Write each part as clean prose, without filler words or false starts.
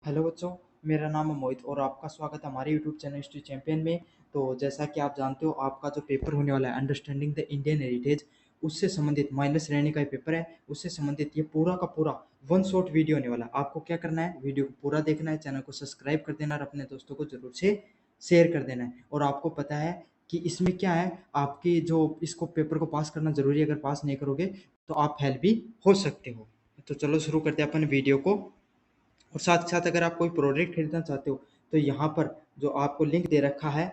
Hello बच्चों, मेरा नाम है मोहित और आपका स्वागत है हमारे यूट्यूब चैनल हिस्ट्री चैंपियन में। तो जैसा कि आप जानते हो, आपका जो पेपर होने वाला है अंडरस्टैंडिंग द इंडियन हेरिटेज, उससे संबंधित माइनस रहने का ही पेपर है। उससे संबंधित ये पूरा का पूरा वन शॉट वीडियो होने वाला है। आपको क्या करना है, वीडियो को पूरा देखना है, चैनल को सब्सक्राइब कर देना और अपने दोस्तों को जरूर से शेयर कर देना है। और आपको पता है कि इसमें क्या है, आपकी जो इसको पेपर को पास करना जरूरी है। अगर पास नहीं करोगे तो आप फेल भी हो सकते हो। तो चलो शुरू करते हैं अपन वीडियो को। और साथ साथ अगर आप कोई प्रोडक्ट खरीदना चाहते हो तो यहाँ पर जो आपको लिंक दे रखा है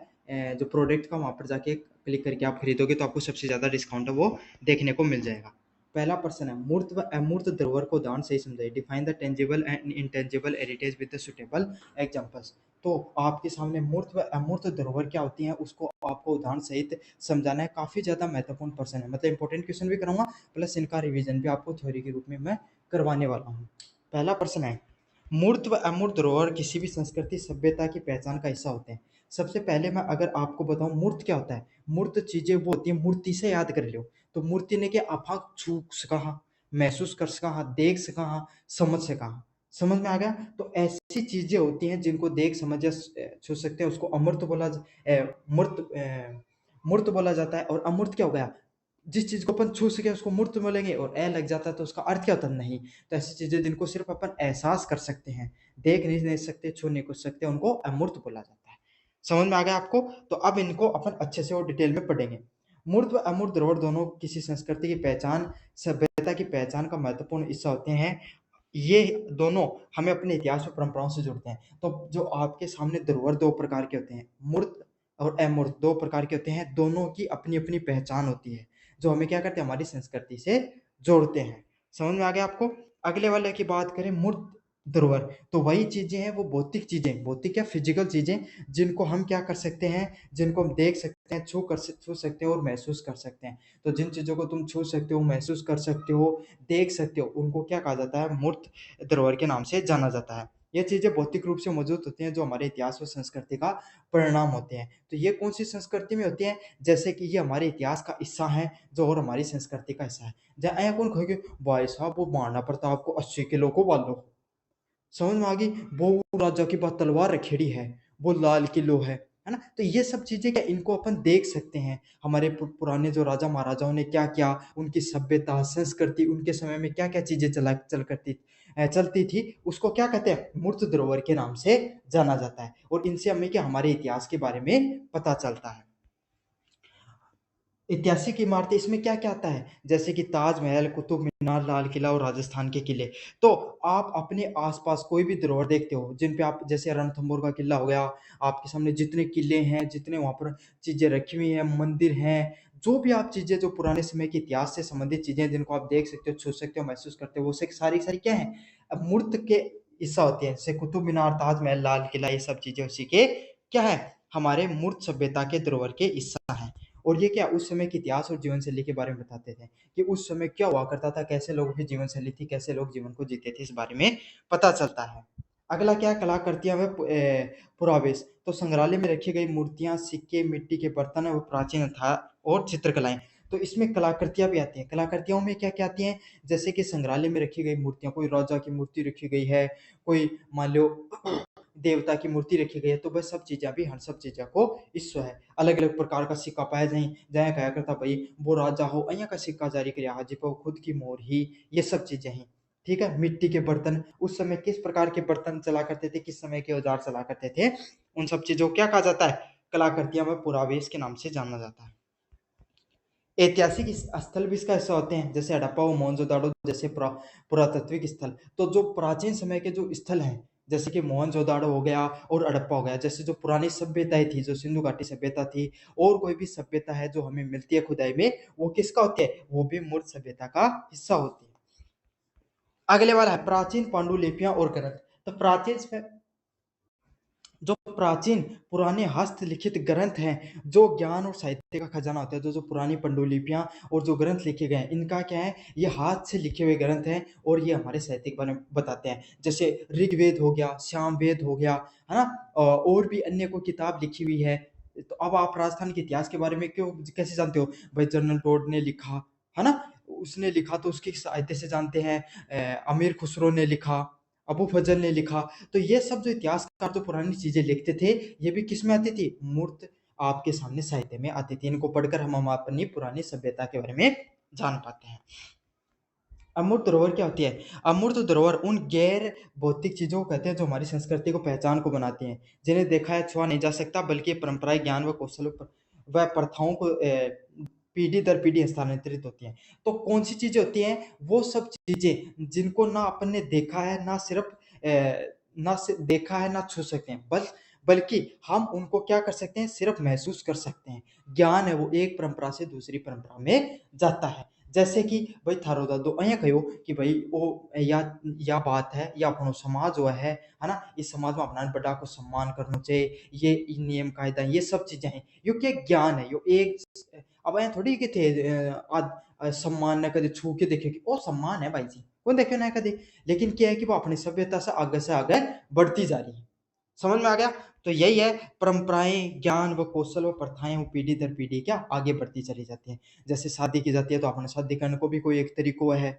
जो प्रोडक्ट का, वहाँ पर जाके क्लिक करके आप खरीदोगे तो आपको सबसे ज़्यादा डिस्काउंट है वो देखने को मिल जाएगा। पहला प्रश्न है, मूर्त व अमूर्त धरोहर को उदाहरण से ही समझाइए। Define the tangible and intangible heritage with the suitable examples. तो आपके सामने मूर्त व अमूर्त धरोहर क्या होती है उसको आपको उदाहरण सहित समझाना है। काफ़ी ज़्यादा महत्वपूर्ण प्रश्न है, मतलब इंपॉर्टेंट क्वेश्चन भी कराऊंगा प्लस इनका रिवीजन भी आपको थ्योरी के रूप में मैं करवाने वाला हूँ। पहला प्रश्न है, मूर्त व अमूर्त धरोहर किसी भी संस्कृति सभ्यता की पहचान का हिस्सा होते हैं। सबसे पहले मैं अगर आपको बताऊं मूर्त क्या होता है, मूर्त चीजें वो होती है, मूर्ति से याद कर लो तो मूर्ति ने क्या आफाक छू सका, महसूस कर सका, देख सका, समझ सका। समझ में आ गया? तो ऐसी चीजें होती हैं जिनको देख समझ या छू सकते हैं, उसको अमूर्त बोला मूर्त बोला जाता है। और अमूर्त क्या हो गया, जिस चीज को अपन छू सके उसको मूर्त बोलेंगे, और ए लग जाता है तो उसका अर्थ क्या होता है, नहीं। तो ऐसी चीजें जिनको सिर्फ अपन एहसास कर सकते हैं, देख नहीं सकते, छू नहीं कुछ सकते, उनको अमूर्त बोला जाता है। समझ में आ गया आपको? तो अब इनको अपन अच्छे से और डिटेल में पढ़ेंगे। मूर्त व अमूर्त धरोहर दोनों किसी संस्कृति की पहचान, सभ्यता की पहचान का महत्वपूर्ण हिस्सा होते हैं। ये दोनों हमें अपने इतिहास और परंपराओं से जुड़ते हैं। तो जो आपके सामने धरोहर दो प्रकार के होते हैं, मूर्त और अमूर्त दो प्रकार के होते हैं। दोनों की अपनी अपनी पहचान होती है जो हमें क्या करते हैं, हमारी संस्कृति से जोड़ते हैं। समझ में आ गया आपको? अगले वाले की बात करें, मूर्त धरोहर, तो वही चीजें हैं, वो भौतिक चीजें, भौतिक क्या, फिजिकल चीजें, जिनको हम क्या कर सकते हैं, जिनको हम देख सकते हैं, छू सकते हैं और महसूस कर सकते हैं। तो जिन चीजों को तुम छू सकते हो, महसूस कर सकते हो, देख सकते हो, उनको क्या कहा जाता है, मूर्त धरोहर के नाम से जाना जाता है। ये चीजें भौतिक रूप से मौजूद होती हैं जो हमारे इतिहास और संस्कृति का परिणाम होते हैं। तो ये कौन सी संस्कृति में होती है, जैसे कि ये हमारे इतिहास का हिस्सा है जो, और हमारी संस्कृति का हिस्सा है। जहाँ कौन कहेंगे, भाई साहब वो महाराणा प्रताप को 80 किलो को बांधो। समझ में आ गई? वो राजा के पास तलवार रखेड़ी है, वो लाल किलो है ना? तो ये सब चीजें क्या, इनको अपन देख सकते हैं। हमारे पुराने जो राजा महाराजाओं ने क्या क्या, उनकी सभ्यता संस्कृति, उनके समय में क्या क्या चीजें चलती थी, उसको क्या कहते हैं, मूर्त धरोहर के नाम से जाना जाता है। और इनसे हमें क्या, हमारे इतिहास के बारे में पता चलता है। ऐतिहासिक इमारतें इसमें क्या क्या आता है, जैसे कि ताजमहल, कुतुब मीनार, लाल किला और राजस्थान के किले। तो आप अपने आसपास कोई भी धरोहर देखते हो जिन पे आप, जैसे रणथंभौर का किला हो गया, आपके सामने जितने किले हैं, जितने वहां पर चीजें रखी हुई हैं, मंदिर हैं, जो भी आप चीजें, जो पुराने समय के इतिहास से संबंधित चीजें जिनको आप देख सकते हो, छू सकते हो, महसूस करते हो, वो से सारी सारी क्या है, अब मूर्त के हिस्सा होती है। जैसे कुतुब मीनार, ताजमहल, लाल किला, ये सब चीजें उसी के क्या है, हमारे मूर्त सभ्यता के धरोहर के हिस्सा है। और ये क्या, उस समय के इतिहास और जीवन शैली के बारे में बताते थे कि उस समय क्या हुआ करता था, कैसे लोगों की जीवन शैली थी, कैसे लोग जीवन को जीते थे, इस बारे में पता चलता है। अगला क्या, कलाकृतियां व पुरावेश। तो संग्रहालय में रखी गई मूर्तियां, सिक्के, मिट्टी के बर्तन और प्राचीन था और चित्रकलाएं। तो इसमें कलाकृतियां भी आती हैं। कलाकृतियों में क्या क्या आती हैं, जैसे कि संग्रहालय में रखी गई मूर्तियां, कोई राजा की मूर्ति रखी गई है, कोई मान लो देवता की मूर्ति रखी गई है, तो वह सब चीजें भी, हर सब चीजें को हिस्सा है। अलग अलग प्रकार का सिक्का पाया जाए, जहाँ कहा करता भाई वो राजा हो, अहिया का सिक्का जारी करे, हाजी पर खुद की मोहर ही, ये सब चीजें हैं। ठीक है, मिट्टी के बर्तन, उस समय किस प्रकार के बर्तन चला करते थे, किस समय के औजार चला करते थे, उन सब चीजों को क्या कहा जाता है, कलाकृतियां में पुरावेश के नाम से जाना जाता है। ऐतिहासिक स्थल भी इसका हिस्सा होते हैं, जैसे हड़प्पा और मोहनजोदाड़ो जैसे पुरातात्विक स्थल। तो जो प्राचीन समय के जो स्थल हैं, जैसे कि मोहनजोदाड़ो हो गया और हड़प्पा हो गया, जैसे जो पुरानी सभ्यताएं थी, जो सिंधु घाटी सभ्यता थी, और कोई भी सभ्यता है जो हमें मिलती है खुदाई में, वो किसका होती है, वो भी मूर्त सभ्यता का हिस्सा होती है। अगले वाला है प्राचीन पांडुलिपियां और ग्रंथ। तो जो प्राचीन पुराने हस्तलिखित ग्रंथ हैं, जो ज्ञान और साहित्य का खजाना होता है, जो जो पुरानी पांडुलिपियां और जो ग्रंथ लिखे गए हैं, इनका क्या है, ये हाथ से लिखे हुए ग्रंथ हैं और ये हमारे साहित्य के बारे में बताते हैं। जैसे ऋग्वेद हो गया, सामवेद हो गया, है ना, और भी अन्य कोई किताब लिखी हुई है। तो अब आप राजस्थान के इतिहास के बारे में क्यों, कैसे जानते हो भाई, जनरल टोड ने लिखा, है ना, उसने लिखा तो उसके साहित्य से जानते हैं। अमीर खुसरो ने लिखा, अबू फजल ने लिखा। तो ये सब जो इतिहासकार जो पुरानी चीजें लिखते थे, ये भी किस में आती थी? मूर्त आपके सामने साहित्य में आती थी। इनको पढ़कर हम अपनी पुरानी सभ्यता के बारे में जान पाते हैं। अमूर्त धरोहर क्या होती है? अमूर्त धरोहर उन गैर भौतिक चीजों को कहते हैं जो हमारी संस्कृति को पहचान को बनाती हैं, जिन्हें देखा है छुआ नहीं जा सकता, बल्कि परंपराएं ज्ञान व कौशल व प्रथाओं को पीढ़ी दर पीढ़ी हस्तांतरित होती हैं। तो कौन सी चीजें होती हैं? वो सब चीजें जिनको ना अपन ने देखा है, ना सिर्फ देखा है, ना छू सकते हैं, बल्कि हम उनको क्या कर सकते हैं? सिर्फ महसूस कर सकते हैं। ज्ञान है वो एक परंपरा से दूसरी परंपरा में जाता है। जैसे कि भाई थारो दादो अया कहो कि भाई वो या बात है या अपनो समाज जो है ना, इस समाज में अपना बड़ा को सम्मान करना चाहिए, ये नियम कायदा ये सब चीजें हैं, यो क्या ज्ञान है, यो एक अब अया थोड़ी कि थे सम्मान न कदे छू के देखे कि ओ सम्मान है भाई जी, कौन देखे ना कदे, लेकिन क्या है कि वो अपनी सभ्यता से आगे बढ़ती जा रही है। समझ में आ गया? तो यही है, परंपराएं ज्ञान व कौशल व प्रथाएं वो पीढ़ी दर पीढ़ी क्या आगे बढ़ती चली जाती हैं। जैसे शादी की जाती है तो अपने शादी करने को भी कोई एक तरीको है,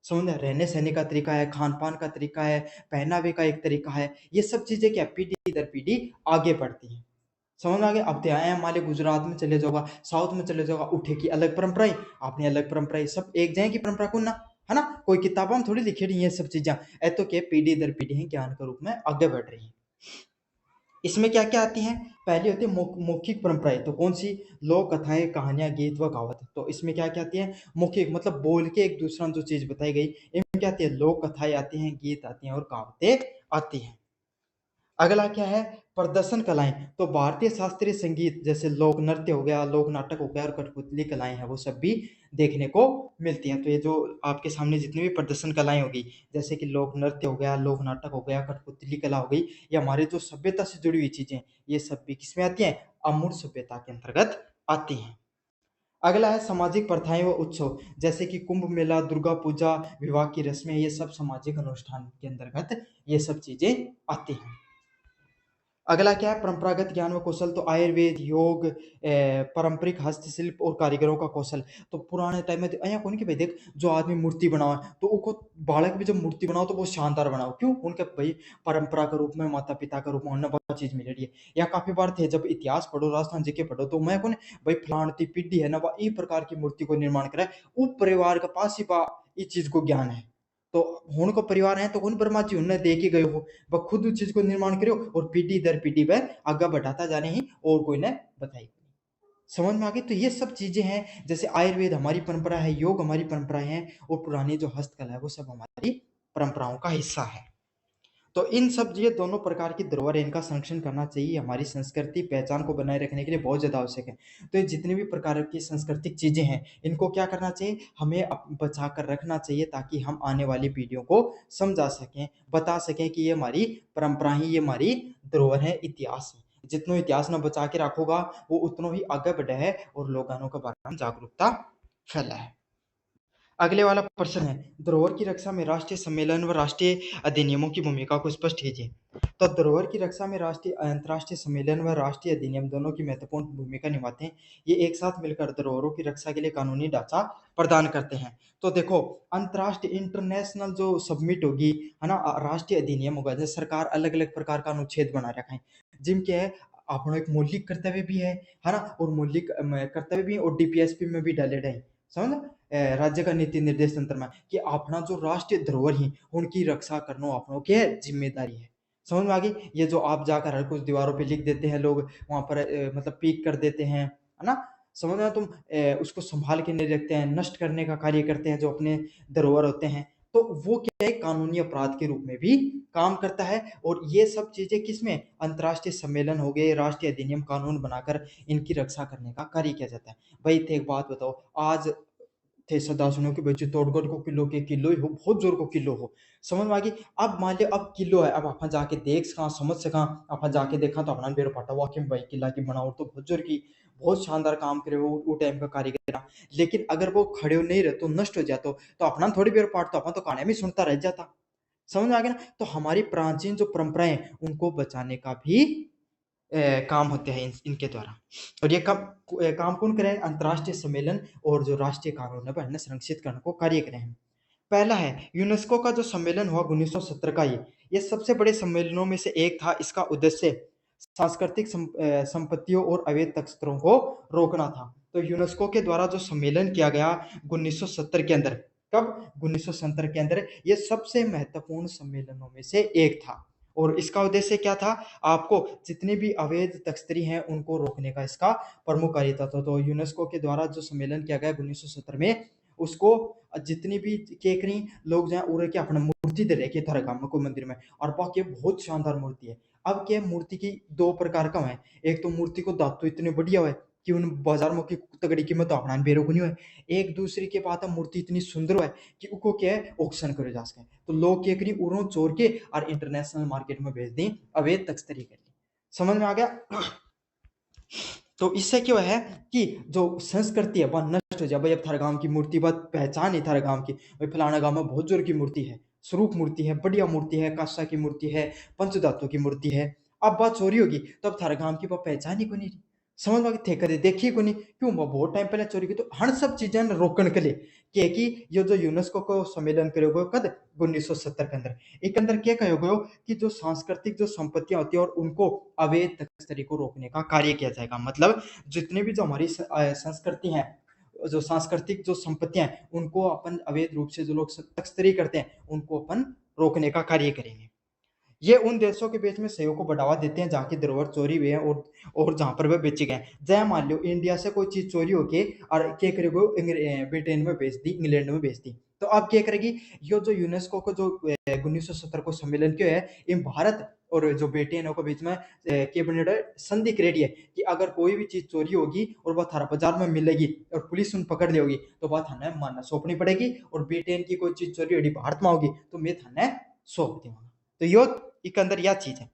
समझ में? रहने सहने का तरीका है, खान पान का तरीका है, पहनावे का एक तरीका है, ये सब चीजें क्या पीढ़ी दर पीढ़ी आगे बढ़ती हैं। समझ में आ गया? अब तो आए हमारे गुजरात में चले जाओगा, साउथ में चले जाओगा, उठे की अलग परंपराएं, आपने अलग परंपराएं, सब एक जाए की परंपरा को ना, है ना? कोई किताबों में थोड़ी लिखी रही है सब चीजें, ऐ तो क्या पीढ़ी दर पीढ़ी ज्ञान के रूप में आगे बढ़ रही है। इसमें क्या-क्या आती हैं? पहली होती है मौखिक परंपराएँ, तो कौन-सी? लोक कथाएँ, कहानियाँ, गीत व कहावत। तो इसमें क्या-क्या आती है? मौखिक मतलब बोल के एक दूसरा जो चीज़ बताई गई, इनमें क्या आती है? लोक कथाएँ आती हैं, गीत आती हैं और कहावतें आती हैं। अगला क्या है? प्रदर्शन कलाएँ। तो भारतीय शास्त्रीय संगीत जैसे लोक नृत्य हो गया, लोक नाटक हो गया और कठपुतली कलाएँ हैं, वो सब भी देखने को मिलती हैं। तो ये जो आपके सामने जितनी भी प्रदर्शन कलाएँ होगी, जैसे कि लोक नृत्य हो गया, लोक नाटक हो गया, कठपुतली कला हो गई, ये हमारे जो सभ्यता से जुड़ी हुई चीज़ें, ये सब भी किसमें आती हैं? अमूर्त सभ्यता के अंतर्गत आती हैं। अगला है सामाजिक प्रथाएँ व उत्सव, जैसे कि कुंभ मेला, दुर्गा पूजा, विवाह की रस्में, ये सब सामाजिक अनुष्ठान के अंतर्गत ये सब चीज़ें आती हैं। अगला क्या है? परंपरागत ज्ञान व कौशल, तो आयुर्वेद, योग, पारंपरिक हस्तशिल्प और कारीगरों का कौशल। तो पुराने टाइम में अया कौन कि भाई देख, जो आदमी मूर्ति बनावे तो उको बालक भी जब मूर्ति बनाओ तो बहुत शानदार बनाओ, क्यों? उनके भाई परंपरा के रूप में, माता पिता के रूप में उन्हें बहुत चीज मिल रही है। या काफी बार थे जब इतिहास पढ़ो, राजस्थान जी के पढ़ो, तो मैं कौन भाई फलानती पीढ़ी है ना, वह ई प्रकार की मूर्ति को निर्माण करे, उप परिवार के पास ही बा इस चीज को ज्ञान है। तो हुण को परिवार है तो हुण ब्रह्मा जी उन्हें दे के गए हो, वह खुद उस चीज को निर्माण करो और पीढ़ी दर पीढ़ी वह आगे बढ़ाता जाने ही और कोई ने बताई। समझ में आ गई? तो ये सब चीजें हैं, जैसे आयुर्वेद हमारी परंपरा है, योग हमारी परंपराएं हैं और पुरानी जो हस्तकला है वो सब हमारी परंपराओं का हिस्सा है। तो इन सब ये दोनों प्रकार की धरोहर है, इनका संरक्षण करना चाहिए, हमारी संस्कृति पहचान को बनाए रखने के लिए बहुत ज़्यादा आवश्यक है। तो ये जितनी भी प्रकार की सांस्कृतिक चीज़ें हैं, इनको क्या करना चाहिए? हमें बचा कर रखना चाहिए ताकि हम आने वाली पीढ़ियों को समझा सकें, बता सकें कि ये हमारी परंपरा ही, ये हमारी धरोहर है, इतिहास है। जितना इतिहास ना बचा के रखोगा, वो उतना ही आगे बढ़े है और लोगों के बारे में जागरूकता फैला है। अगले वाला प्रश्न है, धरोहर की रक्षा में राष्ट्रीय सम्मेलन व राष्ट्रीय अधिनियमों की भूमिका को स्पष्ट कीजिए। तो धरोहर की रक्षा में राष्ट्रीय अंतर्राष्ट्रीय सम्मेलन व राष्ट्रीय अधिनियम दोनों की महत्वपूर्ण भूमिका निभाते हैं। ये एक साथ मिलकर धरोहरों की रक्षा के लिए कानूनी ढांचा प्रदान करते हैं। तो देखो, अंतर्राष्ट्रीय इंटरनेशनल जो सबमिट होगी, है ना, राष्ट्रीय अधिनियम होगा, जैसे सरकार अलग अलग प्रकार का अनुच्छेद बना रखा है, जिनके है अपना एक मौलिक कर्तव्य भी है ना, और मौलिक कर्तव्य भी और डीपीएसपी में भी डाले रहे, समझ। राज्य का नीति निर्देश तंत्र में कि अपना जो राष्ट्रीय धरोहर ही उनकी रक्षा करना अपनों की जिम्मेदारी है। समझ में आ गई? ये जो आप जाकर हर कुछ दीवारों पे लिख देते हैं लोग, वहां पर मतलब पीक कर देते हैं, है ना, समझ में? तुम उसको संभाल के नहीं रखते हैं, नष्ट करने का कार्य करते हैं जो अपने धरोहर होते हैं, तो वो क्या है, कानूनी अपराध के रूप में भी काम करता है। और ये सब चीजें किसमें? अंतर्राष्ट्रीय सम्मेलन हो गए, राष्ट्रीय अधिनियम कानून बनाकर इनकी रक्षा करने का कार्य किया जाता है। भाई थे एक बात बताओ, आज थे सदा सुनो कि भाई चित्तौड़गढ़ को किलो के किलो ही हो, बहुत जोर को किलो हो, समझ में आ गई? अब मान लियो अब किलो है, अब आप जाके देख सका, समझ सका, आप जाके देखा तो अपना बेरो पाटा वाकई में भाई किला की बनाओ तो बहुत जोर की, बहुत शानदार काम करे वो टाइम का कारीगर। लेकिन अगर वो खड़े हो नहीं रहे तो नष्ट हो जाते तो अपना थोड़ी बेर पाट, तो अपना तो कहानी में सुनता रह जाता। समझ में आ गया ना? तो हमारी प्राचीन जो परंपराएं उनको बचाने का भी काम होते हैं इनके द्वारा। और ये काम कौन करे? अंतर्राष्ट्रीय सम्मेलन और जो राष्ट्रीय कानून है वह संरक्षित करने को कार्य करे हैं। पहला है यूनेस्को का जो सम्मेलन हुआ 1970 का, ये सबसे बड़े सम्मेलनों में से एक था। इसका उद्देश्य सांस्कृतिक संपत्तियों और अवैध तस्करों को रोकना था। तो यूनेस्को के द्वारा जो सम्मेलन किया गया 1970 के अंदर, कब? 1970 के अंदर, ये सबसे महत्वपूर्ण सम्मेलनों में से एक था। और इसका उद्देश्य क्या था? आपको जितनी भी अवैध तस्करी हैं उनको रोकने का इसका प्रमुख कार्य था। तो यूनेस्को के द्वारा जो सम्मेलन किया गया 1970 में, उसको जितनी भी केकरी लोग जो हैं उरे के अपना मूर्ति दे रखे थारे को मंदिर में, और बाकी बहुत शानदार मूर्ति है। अब क्या मूर्ति की दो प्रकार का है। एक तो मूर्ति को दांत इतने बढ़िया है कि उन बाजार में की तगड़ी कीमत अपना बेरो को नहीं है। एक दूसरी के बात मूर्ति इतनी सुंदर है कि उको क्या है ऑक्शन करे जा सके। तो लोग क्या करी उरो चोर के और इंटरनेशनल मार्केट में भेज दी, अवैध तस्करी कर ली। समझ में आ गया? तो इससे क्या है कि जो संस्कृति है वह नष्ट हो जाए। भाई अब थारे गांव की मूर्ति बात पहचान है, थारे गांव की भाई फलाना गांव में बहुत जोर की मूर्ति है, स्वरूप मूर्ति है, बढ़िया मूर्ति है, कांसा की मूर्ति है, पंचधातु की मूर्ति है। अब बात चोरी होगी तो अब थारे गांव की वह पहचान ही को नहीं रही। समझ में थे कदे देखिए को नहीं क्यों वह बहुत टाइम पहले चोरी की। तो हर सब चीजें रोकने के लिए कि ये जो यूनेस्को को सम्मेलन करोगे कद 1970 के अंदर, एक अंदर क्या कहोगे कि जो सांस्कृतिक जो संपत्तियां होती है और उनको अवैध तस्करी को रोकने का कार्य किया जाएगा। मतलब जितने भी जो हमारी संस्कृति है, जो सांस्कृतिक जो संपत्तियां हैं उनको अपन अवैध रूप से जो लोग तस्करी करते हैं उनको अपन रोकने का कार्य करेंगे। ये उन देशों के बीच में सहयोग को बढ़ावा देते हैं जहाँ की धरोहर चोरी हुई है और जहाँ पर वे बेचे गए। जय मान लो इंडिया से कोई चीज चोरी होके और क्या करेगी ब्रिटेन में बेच दी, इंग्लैंड में बेच दी, तो अब क्या करेगी ये जो यूनेस्को को जो 1970 को सम्मेलन किया है, इन भारत और जो ब्रिटेन के बीच में कैबिनेट संधि करेगी है कि अगर कोई भी चीज चोरी होगी और वह थारा बाजार में मिलेगी और पुलिस उन पकड़ लेगी तो वह थाने मानना सौंपनी पड़ेगी। और ब्रिटेन की कोई चीज चोरी होगी भारत में होगी तो मैं थाने सौंप दूंगा। तो यो एक अंदर यह चीज है।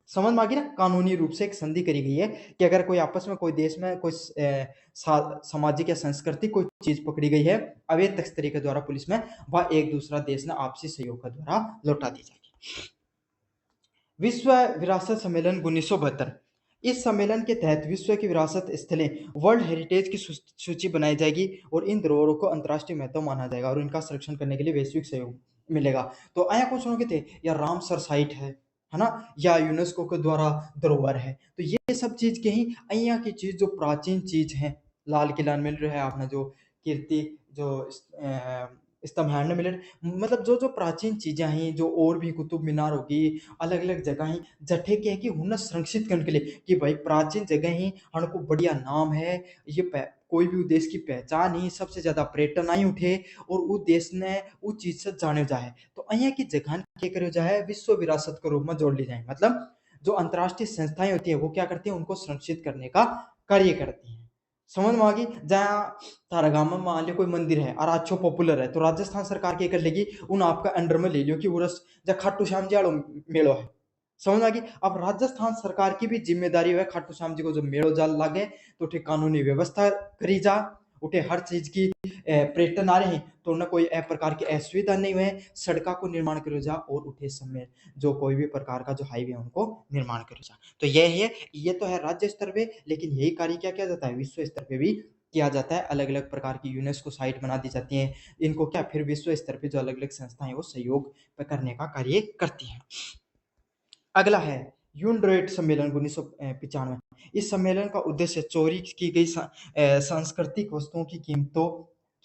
समझ में आ गई ना? कानूनी रूप से एक संधि करी गई है कि अगर कोई आपस में कोई देश में कोई सामाजिक या सांस्कृतिक कोई चीज पकड़ी गई है अवैध तस्करी के द्वारा पुलिस में, वह एक दूसरा देश ने आपसी सहयोग के द्वारा लौटा दी जाएगी। विश्व विरासत सम्मेलन 1972, इस सम्मेलन के तहत विश्व की विरासत स्थलें वर्ल्ड हेरिटेज की सूची बनाई जाएगी और इन धरोहरों को अंतर्राष्ट्रीय महत्व माना जाएगा और इनका संरक्षण करने के लिए वैश्विक सहयोग मिलेगा। तो आया कुछ लोग थे या रामसर साइट है ना, या यूनेस्को के द्वारा धरोहर है। तो ये सब चीज के ही अहिया की चीज जो प्राचीन चीज है, लाल किला मिल रहा है आपने जो कीर्ति जो स्तंभारण में मिल रहा, मतलब जो जो प्राचीन चीजें हैं जो और भी कुतुब मीनार होगी अलग अलग जगह ही जठे के है कि उन्हें संरक्षित करने के लिए कि भाई प्राचीन जगह ही हमको बढ़िया नाम है, ये कोई भी देश की पहचान ही सबसे ज्यादा पर्यटन आई उठे और वो देश ने उस चीज से जाने जाए। तो अहिया की जगह क्या करो जाए विश्व विरासत के रूप में जोड़ ली जाए। मतलब जो अंतर्राष्ट्रीय संस्थाएं होती है वो क्या करती है उनको संरक्षित करने का कार्य करती है। समझ में आ गई? जहाँ तारा गांव में मान लो कोई मंदिर है और अच्छो पॉपुलर है तो राजस्थान सरकार क्या कर लेगी उन आपका अंडर में ले लियो कि उरस जब खाटू श्याम जी आड़ो मेलो है। समझ आ गई? अब राजस्थान सरकार की भी जिम्मेदारी है खाटू श्याम जी को जो मेलो जाल लागे तो उठे कानूनी व्यवस्था करी जा, उठे हर चीज की पर्यटन आ रहे हैं तो उन्हें कोई प्रकार की असुविधा नहीं हुए, सड़का को निर्माण करो जा और उठे समय जो कोई भी प्रकार का जो हाईवे उनको निर्माण करो जा। तो यह है, ये तो है राज्य स्तर पे, लेकिन यही कार्य क्या किया जाता है विश्व स्तर पे भी किया जाता है। अलग अलग प्रकार की यूनेस्को साइट बना दी जाती है, इनको क्या फिर विश्व स्तर पे जो अलग अलग संस्थाएं वो सहयोग करने का कार्य करती हैं। अगला है यूनड्रोइट सम्मेलन 1995। इस सम्मेलन का उद्देश्य चोरी की गई सांस्कृतिक वस्तुओं की कीमतों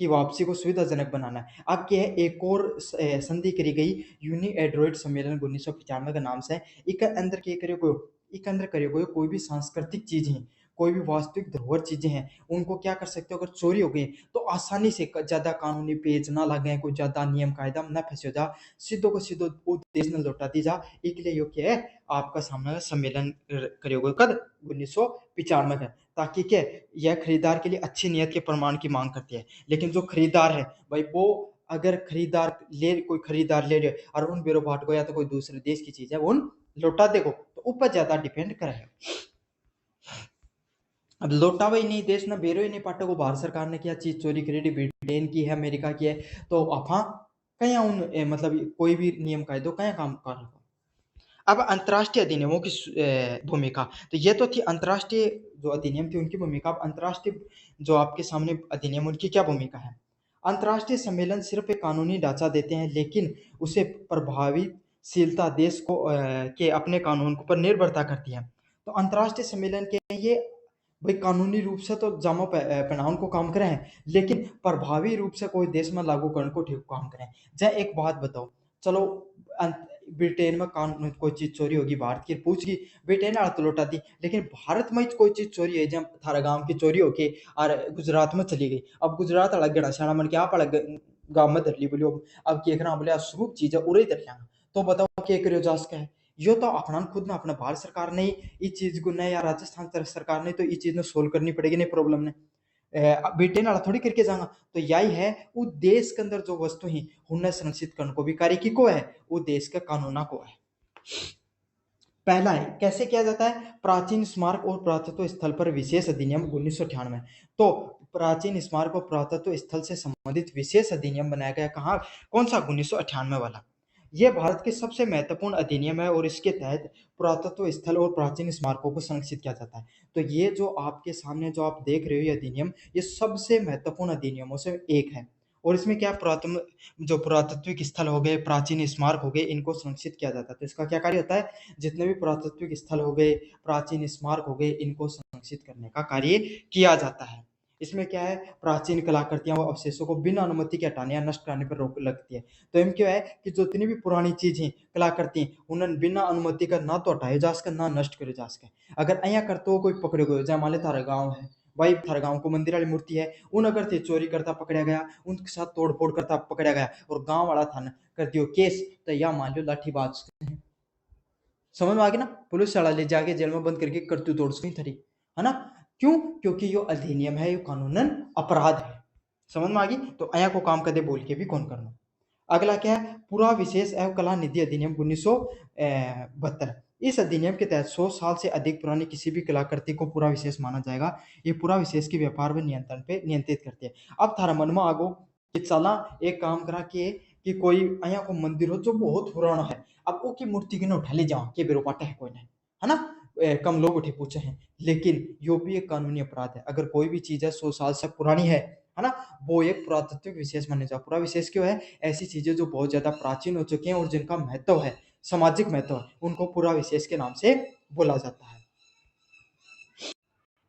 की वापसी को सुविधाजनक बनाना है। अब क्या है एक और संधि करी गई यूनी एड्रोइड सम्मेलन 1995 के नाम से। इक अंदर क्या करियो इक अंदर करियो कोई भी सांस्कृतिक चीज है, कोई भी वास्तविक धरोहर चीजें हैं उनको क्या कर सकते हो अगर चोरी हो गई तो आसानी से ज्यादा कानूनी पेज ना लगे, कोई ज्यादा नियम कायदा न फंसे जा, सीधो को सीधो वो देश ने लौटा दी जा। एक लिए क्या है आपका सामने सम्मेलन करियोगे कद 1995 में, ताकि क्या यह खरीदार के लिए अच्छी नियत के प्रमाण की मांग करती है। लेकिन जो खरीदार है भाई वो अगर कोई खरीदार ले रहे और उन बेरो बाट को या तो कोई दूसरे देश की चीज है वो उन लौटा देगो तो ऊपर ज्यादा डिपेंड करे। अब लौटावा ही नहीं देश ना बेरो ही नहीं पाटा को भारत सरकार ने क्या चीज चोरी करी ब्रिटेन की है अमेरिका की है तो अफा कहीं उन मतलब कोई भी नियम कायदो कहीं काम कर रहा। अब अंतर्राष्ट्रीय अधिनियमों की भूमिका, तो ये तो थी अंतर्राष्ट्रीय जो अधिनियम थी उनकी भूमिका। अब अंतर्राष्ट्रीय जो आपके सामने अधिनियम उनकी क्या भूमिका है। अंतर्राष्ट्रीय सम्मेलन सिर्फ एक कानूनी ढांचा देते हैं, लेकिन उसे प्रभावशीलता देश को के अपने कानून पर निर्भरता करती है। तो अंतर्राष्ट्रीय सम्मेलन के ये भाई कानूनी रूप से तो जामा पहनाउन को काम करे हैं, लेकिन प्रभावी रूप से कोई देश में लागू करने को ठीक काम करें। जय एक बात बताओ, चलो ब्रिटेन में कानून कोई चीज चोरी होगी, भारत की पूछ की ब्रिटेन वाला तो लौटा दी, लेकिन भारत में कोई चीज चोरी है जब थारा गांव की चोरी होके और गुजरात में चली गई, अब गुजरात वाला गड़ा शाना मन के आप अलग गांव में धर ली बोलियो, अब के बोले स्वरूप चीज है उड़े धर लिया, तो बताओ क्या करियो जास का है। यो तो अपना खुद ना अपना भारत सरकार ने इस चीज को नहीं, या राजस्थान सरकार ने तो इस चीज ने सोल्व करनी पड़ेगी नहीं प्रॉब्लम ने, ब्रिटेन वाला थोड़ी करके जाएगा। तो यही है वो देश के अंदर जो वस्तु ही उन्हें संरक्षित करने को भी कार्य की को है, वो देश के कानूना को है। पहला है कैसे किया जाता है, प्राचीन स्मारक और पुरातत्व स्थल पर विशेष अधिनियम 1998। तो प्राचीन स्मारक और पुरातत्व स्थल से संबंधित विशेष अधिनियम बनाया गया, कहाँ, कौन सा, 1998 वाला। यह भारत के सबसे महत्वपूर्ण अधिनियम है और इसके तहत पुरातत्व स्थल और प्राचीन स्मारकों को संरक्षित किया जाता है। तो ये जो आपके सामने जो आप देख रहे हो ये अधिनियम, ये सबसे महत्वपूर्ण अधिनियमों से एक है। और इसमें क्या पुरातन जो पुरातत्विक स्थल हो गए, प्राचीन स्मारक हो गए, इनको संरक्षित किया जाता है। तो इसका क्या कार्य होता है, जितने भी पुरातत्विक स्थल हो गए, प्राचीन स्मारक हो गए, इनको संरक्षित करने का कार्य किया जाता है। इसमें क्या है, प्राचीन कलाकृतियां व अवशेषों को बिना अनुमति के हटाने या नष्ट करने पर रोक लगती है। तो इनमें क्या है कि जितनी भी पुरानी चीजें कलाकृति उन्हें बिना अनुमति का ना तो हटाए जा सके ना नष्ट करे जा सके। अगर अया करते हो कोई पकड़े गए, जैसे मान लो थारा गाँव है भाई, थारा गाँव को मंदिर वाली मूर्ति है, उन अगर थे चोरी करता पकड़ा गया, उनके साथ तोड़ फोड़ करता पकड़ा गया और गाँव वाला थाना कर दियो केस, तो या मान लो लाठीबाज, समझ में आ गया ना, पुलिस वाला ले जाके जेल में बंद करके करतू तोड़ सकी थरी, है ना। क्यों, क्योंकि यो अधिनियम है, यो कानूनन अपराध है। समझ में आ गई। तो अया को काम कदे बोल के भी कौन करना। अगला क्या है, पूरा विशेष एवं कला निधि अधिनियम 1972। इस अधिनियम के तहत 100 साल से अधिक पुरानी किसी भी कलाकृति को पूरा विशेष माना जाएगा। ये पूरा विशेष के व्यापार व नियंत्रण पे नियंत्रित करते हैं। अब थारा मन में आगो कि चला एक काम करा कि कोई अया को मंदिर हो जो बहुत पुराना है, अब वो की मूर्ति की ना उठा ले जाओ के बेरो पाटे है कोई नहीं, है ना। कम लोग उठे पूछे हैं, लेकिन यो भी एक कानूनी अपराध है। अगर कोई भी चीज है 100 साल से पुरानी है ना, वो एक पुरातत्विक विशेष माने जाओ। पूरा विशेष क्यों है, ऐसी चीजें जो बहुत ज्यादा प्राचीन हो चुकी हैं और जिनका महत्व है, सामाजिक महत्व है, उनको पूरा विशेष के नाम से बोला जाता है।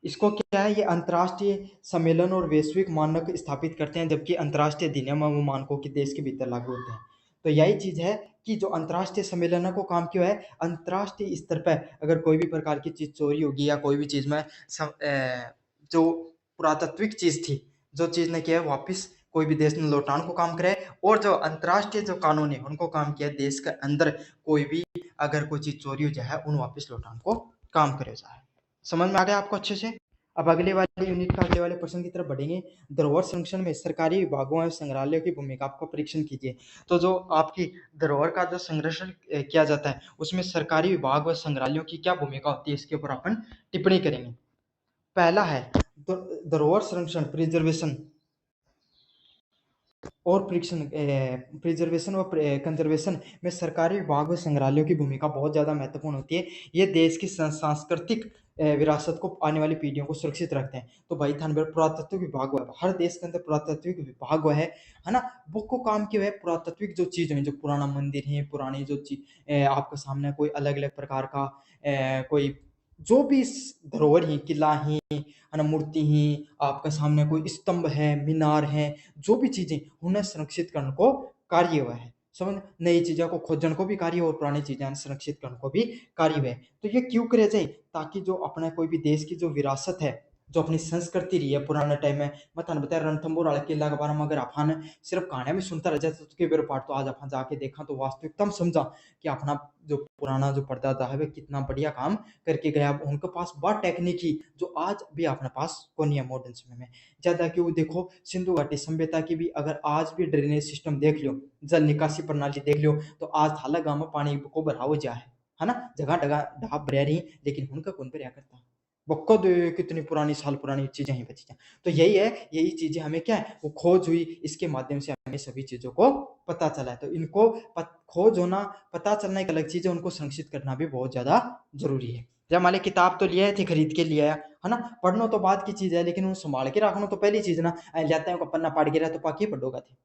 इसको क्या है, ये अंतर्राष्ट्रीय सम्मेलन और वैश्विक मानक स्थापित करते हैं, जबकि अंतर्राष्ट्रीय अधिनियम वो मानकों के देश के भीतर लागू होते हैं। तो यही चीज है कि जो अंतर्राष्ट्रीय सम्मेलन को काम क्यों है, अंतर्राष्ट्रीय स्तर पर अगर कोई भी प्रकार की चीज चोरी होगी या कोई भी चीज में जो पुरातत्विक चीज थी, जो चीज ने किया वापिस कोई भी देश ने लौटाने को काम करे, और जो अंतर्राष्ट्रीय जो कानून है उनको काम किया देश के अंदर कोई भी अगर कोई चीज चोरी हो जाए उन वापिस लौटाने को काम करे जाए। समझ में आ गया आपको अच्छे से। अब अगले वाले यूनिट का अगले वाले प्रश्न की तरफ बढ़ेंगे। धरोहर संरक्षण में सरकारी विभागों और संग्रहालयों की भूमिका का परीक्षण कीजिए। तो जो आपकी धरोहर का जो संरक्षण किया जाता है उसमें सरकारी विभाग व संग्रहालयों की क्या भूमिका होती है, इसके ऊपर अपन टिप्पणी करेंगे। पहला है धरोहर संरक्षण प्रिजर्वेशन और प्रिजर्वेशन और कंजर्वेशन में सरकारी विभाग व संग्रहालयों की भूमिका बहुत ज़्यादा महत्वपूर्ण होती है। ये देश की सांस्कृतिक विरासत को आने वाली पीढ़ियों को सुरक्षित रखते हैं। तो भाई थान पुरातत्व विभाग हुआ, हर देश के अंदर पुरातत्विक विभाग हुआ है ना। वो को काम क्यों है, पुरातत्विक जो चीज़ है, जो पुराना मंदिर है, पुरानी जो चीज आपके सामने कोई अलग अलग प्रकार का कोई जो भी धरोहर ही, किला ही, है ना, मूर्ति ही, आपके सामने कोई स्तंभ है, मीनार है, जो भी चीजें उन्हें संरक्षित करने को कार्य हुआ है। समझ, नई चीजों को खोजने को भी कार्य और पुरानी चीजें संरक्षित करने को भी कार्य हुआ है। तो ये क्यों करे जाए, ताकि जो अपना कोई भी देश की जो विरासत है, जो अपनी संस्कृति रही है पुराने टाइम में, मैं थाने बताया रणथंभौर वाले किला के बारे में अगर अपन सिर्फ कहानियां में सुनता रह जाता तो बेर पाठ, तो आज अपन जाके देखा तो वास्तविकता में समझा कि अपना जो पुराना जो परदादा है वह कितना बढ़िया काम करके गया। उनके पास बहुत टेक्निक ही जो आज भी अपने पास कौन है मॉडर्न समय में। ज्यादा क्यों देखो, सिंधु घाटी सभ्यता की भी अगर आज भी ड्रेनेज सिस्टम देख लो, जल निकासी प्रणाली देख लो, तो आज थाला गांव में पानी को भराव जा है ना, जगह जगह ढाब भरिया रही, लेकिन उनका कौन भरिया करता, बक्को कितनी पुरानी साल पुरानी चीजें ही बची हैं। तो यही है, यही चीजें हमें क्या है वो खोज हुई, इसके माध्यम से हमें सभी चीजों को पता चला है। तो इनको खोज होना, पता चलना एक अलग चीज है, उनको संरक्षित करना भी बहुत ज्यादा जरूरी है। जब मान ली किताब तो लिया थे खरीद के लिया है ना, पढ़ना तो बाद की चीज है, लेकिन उन्हें संभाल के रखना तो पहली चीज ना। जाते हैं पन्ना पड़ गया तो पाकि पढ़ोगा थे।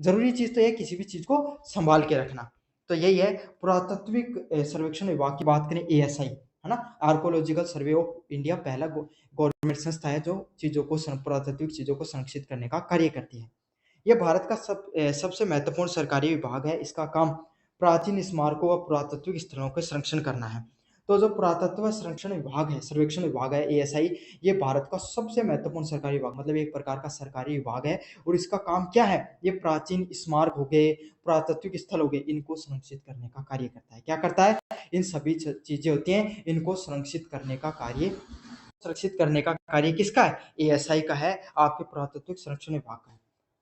जरूरी चीज तो है किसी भी चीज को संभाल के रखना। तो यही है पुरातात्विक सर्वेक्षण विभाग की बात करें, एएसआई है ना, आर्कोलॉजिकल सर्वे ऑफ इंडिया पहला गवर्नमेंट संस्था है जो चीजों को पुरातात्विक चीजों को संरक्षित करने का कार्य करती है। यह भारत का सबसे महत्वपूर्ण सरकारी विभाग है। इसका काम प्राचीन स्मारकों व पुरातात्विक स्थलों के संरक्षण करना है। तो जो पुरातत्व संरक्षण विभाग है, सर्वेक्षण विभाग है, एएसआई, ये भारत का सबसे महत्वपूर्ण सरकारी विभाग, मतलब एक प्रकार का सरकारी विभाग है। और इसका काम क्या है? ये प्राचीन स्मारक हो गए, पुरातात्विक स्थल हो गए, इनको संरक्षित करने का कार्य करता है। क्या करता है? इन सभी चीजें होती हैं, इनको संरक्षित करने का कार्य, संरक्षित करने का कार्य किसका है? एएसआई का है, आपके पुरातत्विक संरक्षण विभाग का है।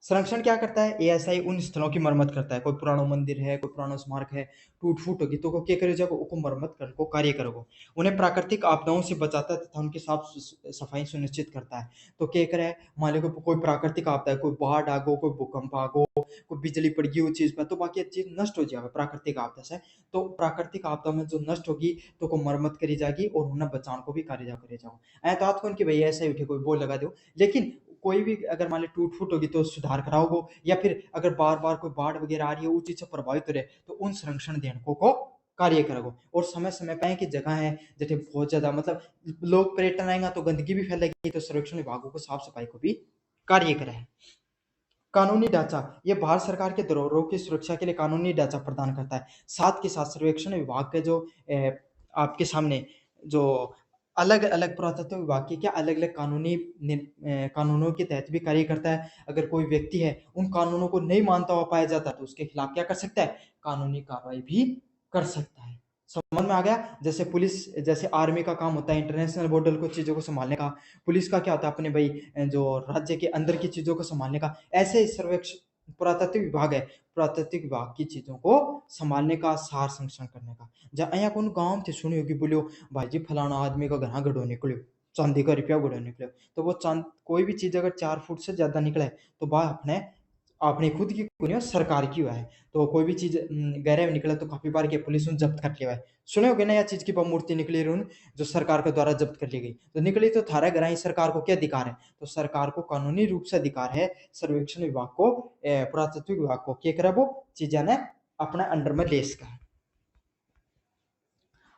संरक्षण क्या करता है? एएसआई उन स्थलों की मरम्मत करता है। कोई पुराना मंदिर है, कोई पुराना स्मारक है, टूट फूट होगी तो क्या करे जाओ, उनको मरम्मत कर को कार्य करोगे। उन्हें प्राकृतिक आपदाओं से बचाता है तथा उनकी साफ सफाई सुनिश्चित करता है। तो क्या करे, मान लो कोई प्राकृतिक आपदा है, कोई बाढ़ आ गो, कोई भूकंप आ गो, कोई बिजली पड़ गई वो चीज पर, तो बाकी चीज नष्ट हो जाएगा प्राकृतिक आपदा से। तो प्राकृतिक आपदा में जो नष्ट होगी तो को मरम्मत करी जाएगी और उन्हें बचाने को भी कार्य जा करे जाओ। ऐ तो कौन की भैया ऐसे उठे कोई बोल लगा दो, लेकिन कोई भी अगर मान ली टूट फूट होगी तो सुधार कराओगे, या फिर अगर बार बार कोई बाढ़ वगैरह आ रही है वो चीज से प्रभावित हो रहे तो उन संरक्षण देने को कार्य करोगे। और समय समय पे की जगह है जैसे बहुत ज्यादा मतलब लोग पर्यटन आएंगे तो गंदगी भी फैलेगी, तो संरक्षण विभागों को साफ सफाई को भी कार्य करे। कानूनी ढांचा, ये भारत सरकार के धरोहरों की सुरक्षा के लिए कानूनी ढांचा प्रदान करता है। साथ के साथ सर्वेक्षण विभाग के जो आपके सामने जो अलग अलग पुरातत्व विभाग की क्या अलग अलग कानूनों के तहत भी कार्य करता है। अगर कोई व्यक्ति है उन कानूनों को नहीं मानता हुआ पाया जाता तो उसके खिलाफ क्या कर सकता है? कानूनी कार्रवाई भी कर सकता है। समझ में आ गया? जैसे पुलिस, जैसे आर्मी का काम होता है इंटरनेशनल बॉर्डर को चीजों को संभालने का, पुलिस का क्या होता है अपने भाई जो राज्य के अंदर की चीजों को संभालने का, ऐसे सर्वेक्षण पुरातत्व विभाग है, पुरातत्व विभाग की चीजों को संभालने का, सार संरक्षण करने का। जहाँ यहाँ कौन गांव थे सुनी होगी, बोलियो भाई जी फलाना आदमी का घर गड़ो निकलो, चांदी का रुपया गड़ो निकलो, तो वो चांद कोई भी चीज अगर 4 फुट से ज्यादा निकले तो वह अपने अपनी खुद की कोई नहीं, सरकार की हुआ है। तो कोई भी चीज गहरे में निकला तो काफी बार के पुलिस उन जब्त कर लिया है। सुने होगे ना, यह चीज की मूर्ति निकली रही जो सरकार के द्वारा जब्त कर ली गई, तो निकली तो थारा घर ही, सरकार को क्या अधिकार है? तो सरकार को कानूनी रूप से अधिकार है सर्वेक्षण विभाग को, पुरातत्व विभाग को क्या करे वो चीजें ने अपने अंडर में ले सका है।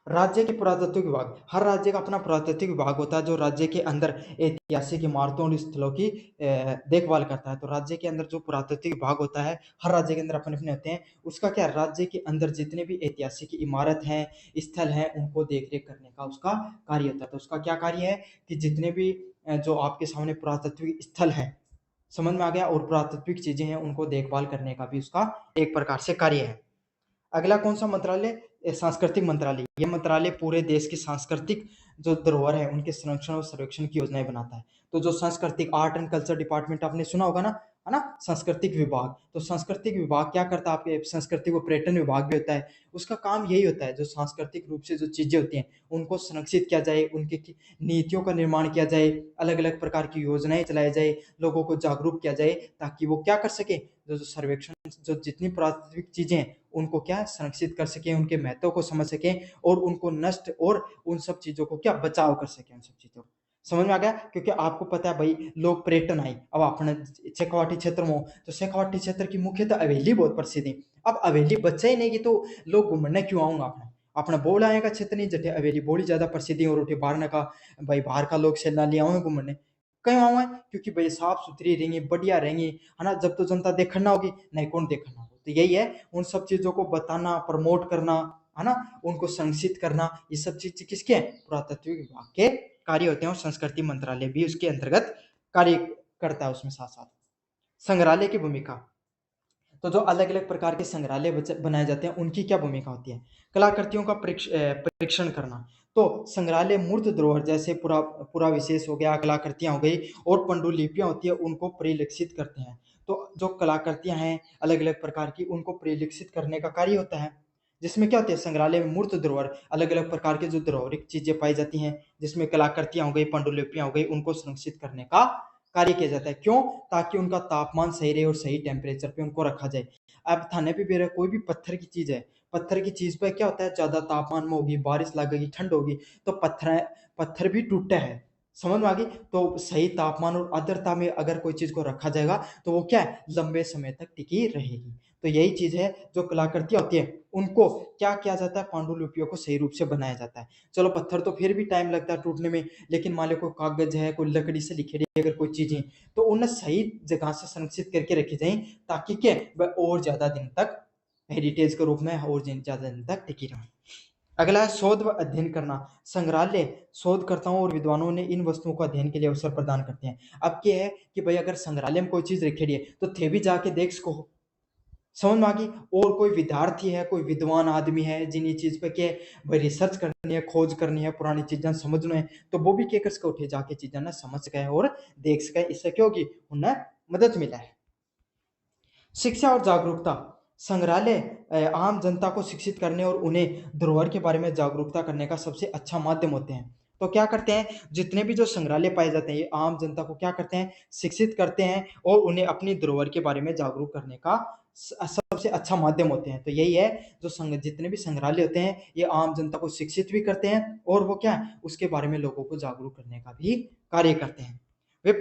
राज्य के पुरातत्व विभाग, हर राज्य का अपना पुरातत्व विभाग होता है जो राज्य के अंदर ऐतिहासिक इमारतों और स्थलों की देखभाल करता है। तो राज्य के अंदर जो पुरातत्व विभाग होता है, हर राज्य के अंदर अपने अपने होते हैं। उसका क्या, राज्य के अंदर जितने भी ऐतिहासिक इमारत हैं, स्थल हैं, उनको देख रेख करने का उसका कार्य होता है। तो उसका क्या कार्य है कि जितने भी जो आपके सामने पुरातत्विक स्थल है, समझ में आ गया, और पुरातत्विक चीजें हैं उनको देखभाल करने का भी उसका एक प्रकार से कार्य है। अगला कौन सा मंत्रालय? सांस्कृतिक मंत्रालय। यह मंत्रालय पूरे देश की सांस्कृतिक जो धरोहर है उनके संरक्षण और सर्वेक्षण की योजनाएं बनाता है। तो जो सांस्कृतिक आर्ट एंड कल्चर डिपार्टमेंट आपने सुना होगा ना, है ना, सांस्कृतिक विभाग। तो सांस्कृतिक विभाग क्या करता है? आपके सांस्कृतिक व पर्यटन विभाग भी होता है। उसका काम यही होता है जो सांस्कृतिक रूप से जो चीजें होती हैं उनको संरक्षित किया जाए, उनकी नीतियों का निर्माण किया जाए, अलग अलग प्रकार की योजनाएं चलाई जाए, लोगों को जागरूक किया जाए, ताकि वो क्या कर सके, जो सर्वेक्षण, जो जितनी प्राकृतिक चीजें हैं उनको क्या संरक्षित कर सकें, उनके महत्व को समझ सकें और उनको नष्ट और उन सब चीजों को क्या बचाव कर सकें, उन सब चीजों को। समझ में आ गया? क्योंकि आपको पता है भाई लोग पर्यटन आए, अब अपने शेखावाटी क्षेत्र में हो तो शेखावाटी क्षेत्र की मुख्यतः हवेली बहुत प्रसिद्ध है। अब हवेली बच्चा ही नहीं की तो लोग घूमने क्यों आऊंगा अपने अपना बोला आए का क्षेत्र नहीं, जटे हवेली बोली ज्यादा प्रसिद्ध है और उठे बाहर का भाई बाहर का लोग सैलना लिया हुए घूमने क्यों आऊँ है? क्योंकि भाई साफ सुथरी रहेंगी, बढ़िया रहेंगी, है ना, जब तो जनता देखना होगी, नहीं कौन देखना होगा। तो यही है उन सब चीजों को बताना, प्रमोट करना, है ना, उनको संरक्षित करना, ये सब चीज किसके हैं? पुरातत्व विभाग के कार्य होते हैं। और संस्कृति मंत्रालय भी उसके अंतर्गत कार्य करता है। उसमें साथ साथ संग्रहालय की भूमिका, तो जो अलग अलग प्रकार के संग्रहालय बनाए जाते हैं उनकी क्या भूमिका होती है? कलाकृतियों का परीक्षण करना। तो संग्रहालय मूर्त धरोहर जैसे पूरा पूरा विशेष हो गया, कलाकृतियां हो गई और पंडुलिपियां होती है उनको परिलक्षित करते हैं। तो जो कलाकृतियां हैं अलग अलग प्रकार की उनको परिलक्षित करने का कार्य होता है। जिसमें क्या होती है? संग्रहालय में मूर्त धरोहर, अलग अलग प्रकार के जो धरोहरिक चीजें पाई जाती हैं, जिसमें कलाकृतियां हो गई, पंडुलिपियां हो गई, उनको संरक्षित करने का कार्य किया जाता है। क्यों? ताकि उनका तापमान सही रहे और सही टेम्परेचर पे उनको रखा जाए। अब थाने पे भी कोई भी पत्थर की चीज है, पत्थर की चीज पे क्या होता है, ज्यादा तापमान में होगी, बारिश लगेगी, ठंड होगी, तो पत्थर पत्थर भी टूटता है। समझ में आ गई? तो सही तापमान और आर्द्रता में अगर कोई चीज को रखा जाएगा तो वो क्या है, लंबे समय तक टिकी रहेगी। तो यही चीज है, जो कलाकृतियां होती है उनको क्या किया जाता है, पांडुलिपियों को सही रूप से बनाया जाता है। चलो पत्थर तो फिर भी टाइम लगता है टूटने में, लेकिन मान लो कोई कागज है, कोई लकड़ी से लिखी है अगर कोई चीजें, तो उन्हें सही जगह से संरक्षित करके रखी जाए, ताकि क्या वह और ज्यादा दिन तक हेरिटेज के रूप में और ज्यादा दिन तक टिकी रहे। अगला है शोध व अध्ययन करना। संग्रहालय शोधकर्ताओं और विद्वानों ने इन वस्तुओं को अध्ययन के लिए अवसर प्रदान करते हैं। अब क्या है कि भाई अगर संग्रहालय में कोई चीज रखेड़ी है तो थे भी जाके देख सको, समझ में आ गई। और कोई विद्यार्थी है, कोई विद्वान आदमी है जिन ये चीज पे के भाई रिसर्च करनी है, खोज करनी है, पुरानी चीजें समझना है, तो वो भी क्या कर सके, उठे जाके चीजें ना समझ सके और देख सके। इससे क्या होगी, उन्हें मदद मिला है। शिक्षा और जागरूकता। संग्रहालय आम जनता को शिक्षित करने और उन्हें धरोहर के बारे में जागरूकता करने का सबसे अच्छा माध्यम होते हैं। तो क्या करते हैं, जितने भी जो संग्रहालय पाए जाते हैं ये आम जनता को क्या करते हैं, शिक्षित करते हैं और उन्हें अपनी धरोहर के बारे में जागरूक करने का सबसे अच्छा माध्यम होते हैं। तो यही है, जो जितने भी संग्रहालय होते हैं ये आम जनता को शिक्षित भी करते हैं और वो क्या है, उसके बारे में लोगों को जागरूक करने का भी कार्य करते हैं। वे